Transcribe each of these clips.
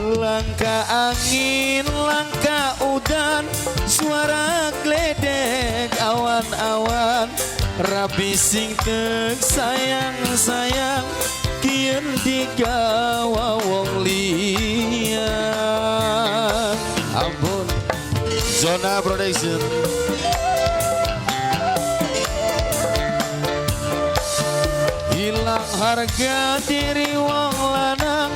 Langkah angin, langkah udan, suara gledek awan-awan, rapi sing tek sayang-sayang, kian digawa wong liya. Ampun, Zona Production. Hilang harga diri wong lanang,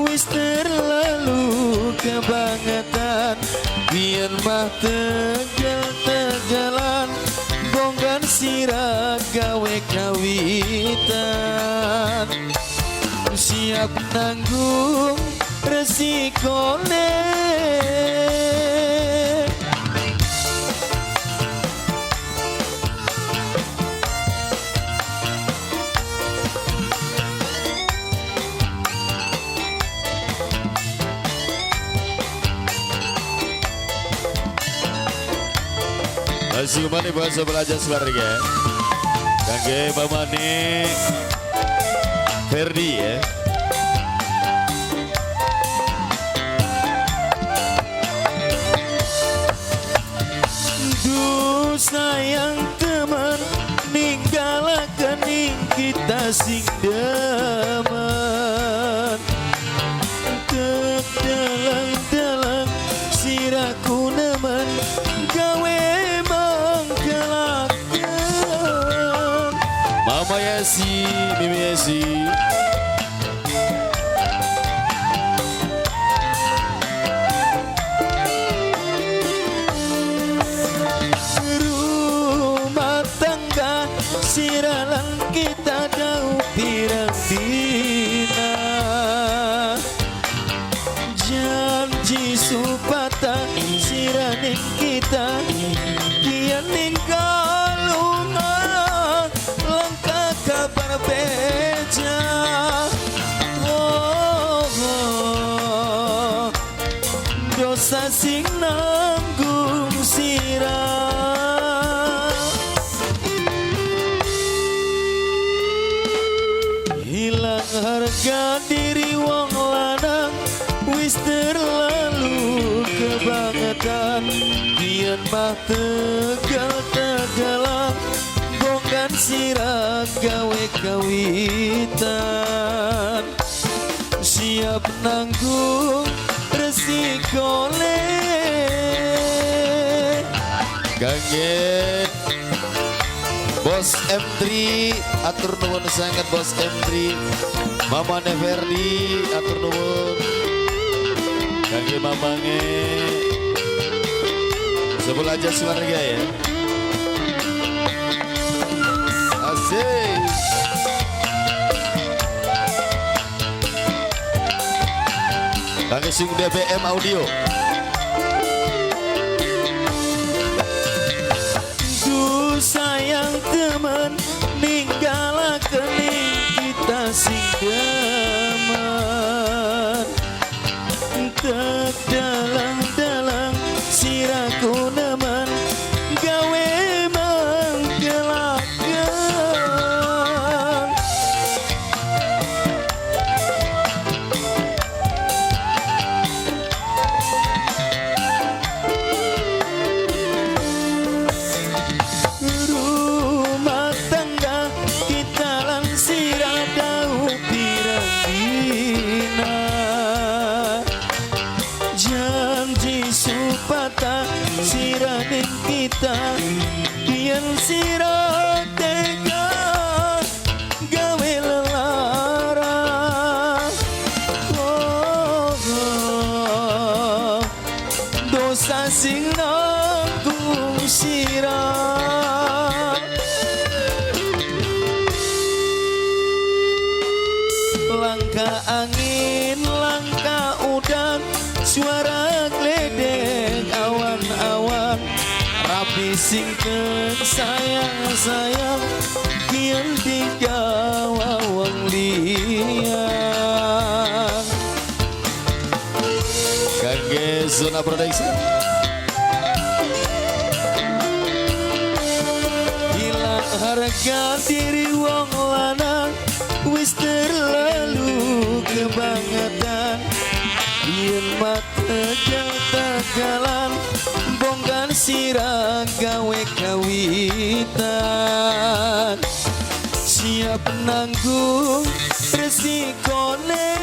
wis terlalu kebangetan, biar mah tegel-tegelan, bonggan sirah gawe kawitan, siap nanggung resikone. Asumani bahasa belajar keluarga. Kangge Mamane Ferdi ya. Duh sayang teman, ninggalakan kita sing demen, tek dalang-dalang siraku nemen, gawe mangkelakan. Mama Yesi, Mimi Yesi. Siralang kita dau pirang dina, janji supata siraning kita kian ninggalungan, langkah kabar beja. Dosa sing nanggung sirah. Hilang harga diri wong lanang, wis terlalu kebangetan, kian mah tegel-tegelan, bongkan sirah gawe kawitan, siap nanggung resikone. Kangge Bos M3 atur nuwun sangat Bos M3. Mama Neverdi atur nuwun. Kangge mamange sebel aja keluarga ya. Asik. Kangge sing DBM audio. Sayang teman, ninggalakan kita sing demen, tek dalang-dalang siraku nemen, gawe mangkelakan. Siraning kita kian sirah tega gawe lelara. Dosa sing nanggung sirah. Langkah angin, langkah udan, suara gledek awan-awan, rapi singkeng sayang-sayang, kian digawa wong liya. Kangge Zona Production. Hilang harga diri wong lanang, wis terlalu kebangetan, yen mata jatakalan bongkar sirah gawe kawitan siap nanggung resikone